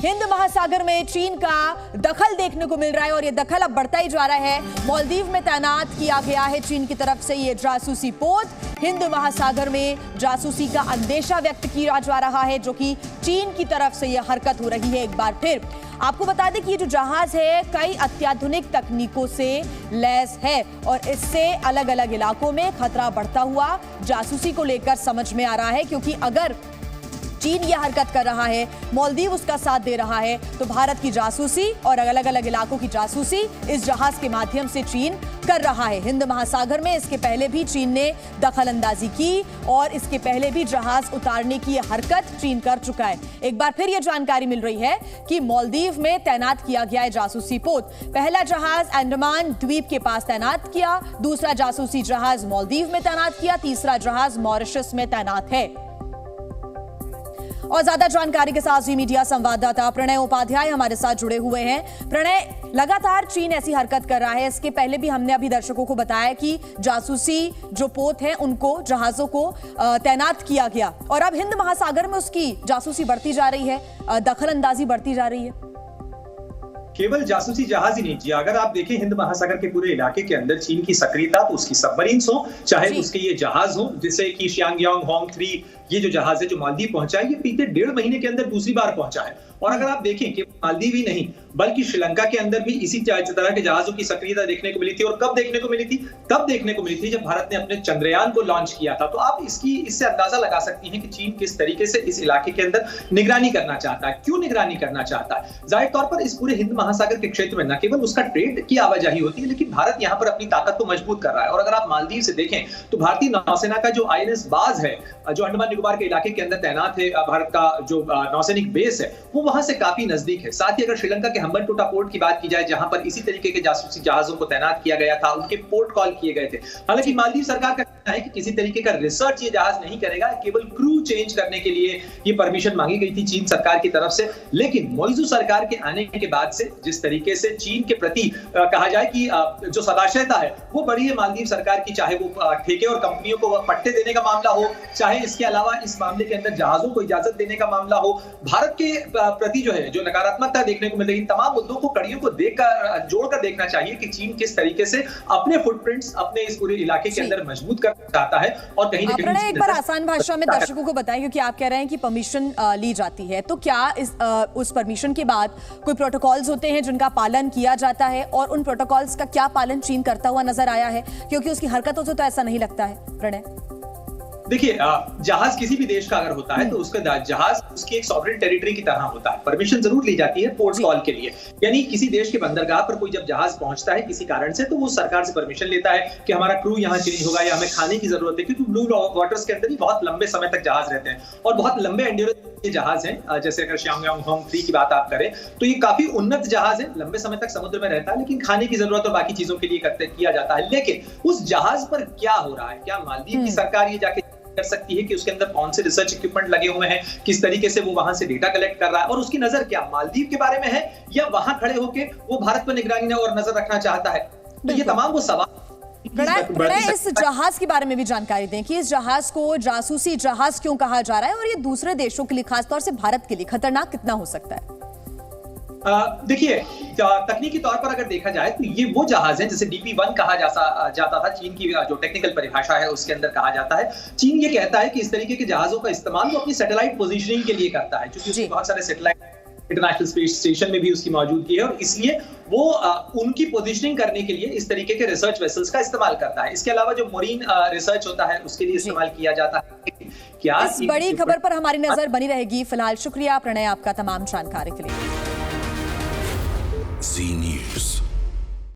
हिंद महासागर में चीन का दखल देखने को मिल रहा है और ये दखल अब बढ़ता ही जा रहा है। मालदीव में तैनात किया गया है चीन की तरफ से ये जासूसी पोत। हिंद महासागर में जासूसी का अंदेशा व्यक्त किया जा रहा है, जो कि चीन की तरफ से यह हरकत हो रही है। एक बार फिर आपको बता दें कि ये जो जहाज है कई अत्याधुनिक तकनीकों से लैस है और इससे अलग अलग इलाकों में खतरा बढ़ता हुआ जासूसी को लेकर समझ में आ रहा है, क्योंकि अगर चीन यह हरकत कर रहा है, मालदीव उसका साथ दे रहा है, तो भारत की जासूसी और अलग अलग इलाकों की जासूसी इस जहाज के माध्यम से चीन कर रहा है। हिंद महासागर में इसके पहले भी चीन ने दखल अंदाजी की और इसके पहले भी जहाज उतारने की यह हरकत चीन कर चुका है। एक बार फिर यह जानकारी मिल रही है कि मालदीव में तैनात किया गया है जासूसी पोत। पहला जहाज अंडमान द्वीप के पास तैनात किया, दूसरा जासूसी जहाज मालदीव में तैनात किया, तीसरा जहाज मॉरिशस में तैनात है। और ज्यादा जानकारी के साथ जी मीडिया संवाददाता प्रणय उपाध्याय हमारे साथ जुड़े हुए हैं। प्रणय, लगातार चीन ऐसी हरकत कर रहा है। इसके पहले भी हमने अभी दर्शकों को बताया कि जासूसी जो पोत हैं उनको, जहाजों को तैनात किया गया और अब हिंद महासागर में उसकी जासूसी बढ़ती जा रही है, दखल अंदाजी बढ़ती जा रही है। केवल जासूसी जहाज ही नहीं जी, अगर आप देखें हिंद महासागर के पूरे इलाके के अंदर चीन की सक्रियता, तो उसकी सबमरीन्स हो, चाहे उसके ये जहाज हो, जैसे कि शियांगयांग होंग-3 ये जो जहाज है जो मालदीव पहुंचा है, ये बीते 1.5 महीने के अंदर दूसरी बार पहुंचा है। और अगर आप देखें कि मालदीव ही नहीं बल्कि श्रीलंका के अंदर भी इसी तरह के जहाजों की सक्रियता देखने को मिली थी। और कब देखने को मिली थी? तब देखने को मिली थी जब भारत ने अपने चंद्रयान को लॉन्च किया था। तो आप इससे अंदाजा लगा सकती हैं कि चीन किस तरीके से इस इलाके के अंदर निगरानी करना चाहता है। क्यों निगरानी करना चाहता है? जाहिर तौर पर इस पूरे हिंद महासागर के क्षेत्र में न केवल उसका ट्रेड की आवाजाही होती है, लेकिन भारत यहाँ पर अपनी ताकत को मजबूत कर रहा है। और अगर आप मालदीव से देखें तो भारतीय नौसेना का जो INS बाज है, जो अंडमान निकोबार के इलाके के अंदर तैनात है, भारत का जो नौसैनिक बेस है, वो वहां से काफी नजदीक है। साथ ही अगर श्रीलंका के हम्बनटोटा पोर्ट की बात की जाए, जहां पर इसी तरीके के जासूसी जहाजों को तैनात किया गया था, उनके पोर्ट कॉल किए गए थे। हालांकि मालदीव सरकार का कहना है कि किसी तरीके का रिसर्च ये जहाज नहीं करेगा, केवल क्रू चेंज करने के लिए ये परमिशन मांगी गई थी चीन सरकार की तरफ से। लेकिन मोइजू सरकार के आने के बाद से जिस तरीके से चीन के प्रति कहा जाए कि जो सदाशयता है वो बढ़ी है मालदीव सरकार की, चाहे वो ठेके और कंपनियों को पट्टे देने का मामला हो, चाहे इसके अलावा इस मामले के अंदर जहाजों को इजाजत देने का मामला हो। भारत के प्रति जो है जो नकारात्मकता देखने को मिल रही है, तमाम मुद्दों को, कड़ियों को देखकर जोड़कर देखना चाहिए कि चीन किस तरीके से अपने फुटप्रिंट्स अपने इस पूरे इलाके के अंदर मजबूत करना चाहता है। और कहीं ना कहीं एक बार आसान भाषा में दर्शकों को बताएं, क्योंकि आप कह रहे हैं कि परमिशन ली जाती है, तो क्या उस परमिशन के बाद कोई प्रोटोकॉल्स होते हैं जिनका पालन किया जाता है और उन प्रोटोकॉल्स का क्या पालन चीन करता हुआ नजर आया है? क्योंकि उसकी हरकतों से तो ऐसा नहीं लगता है। प्रणय, देखिए, जहाज किसी भी देश का अगर होता है तो उसका जहाज उसकी एक सॉवरेन टेरिटरी की तरह होता है। परमिशन जरूर ली जाती है पोर्ट कॉल के लिए, यानी किसी देश के बंदरगाह पर कोई जब जहाज पहुंचता है किसी कारण से, तो वो सरकार से परमिशन लेता है कि हमारा क्रू यहाँ चेंज होगा या हमें खाने की जरूरत है, क्योंकि ब्लू वाटर्स के अंदर ही बहुत लंबे समय तक जहाज रहते हैं और बहुत लंबे एंड्योरेंस जहाज हैं। जैसे अगर शियांगयांग होंग-3 की बात आप करें तो ये काफी उन्नत जहाज है, लंबे समय तक समुद्र में रहता है, लेकिन खाने की जरूरत और बाकी चीजों के लिए किया जाता है। लेकिन उस जहाज पर क्या हो रहा है? क्या मालदीव की सरकार ये जाके कर सकती है कि उसके अंदर कौन से रिसर्च इक्विपमेंट लगे हुए हैं, किस तरीके से वो वहां से डेटा कलेक्ट कर रहा है, और उसकी नजर क्या मालदीव के बारे में है या वहां खड़े होकर वो भारत पर निगरानी और नजर रखना चाहता है? तो ये तमाम वो सवाल। इस जहाज के बारे में भी जानकारी दें कि इस जहाज को जासूसी जहाज क्यों कहा जा रहा है और ये दूसरे देशों के लिए, खासतौर से भारत के लिए, खतरनाक कितना हो सकता है? देखिए, तकनीकी तौर पर अगर देखा जाए तो ये वो जहाज है जिसे DP-1 कहा जाता था। चीन की जो टेक्निकल परिभाषा है उसके अंदर कहा जाता है। चीन ये कहता है कि इस तरीके के जहाजों का इस्तेमाल वो अपनी सैटेलाइट पोजीशनिंग के लिए करता है, क्योंकि बहुत सारे सैटेलाइट इंटरनेशनल स्पेस स्टेशन में भी उसकी मौजूदगी है और इसलिए वो उनकी पोजीशनिंग करने के लिए इस तरीके के रिसर्च वेसल्स का इस्तेमाल करता है। इसके अलावा जो मरीन रिसर्च होता है उसके लिए इस्तेमाल किया जाता है। क्या इस बड़ी खबर पर हमारी नजर बनी रहेगी। फिलहाल शुक्रिया प्रणय आपका तमाम जानकारी के लिए। Z News।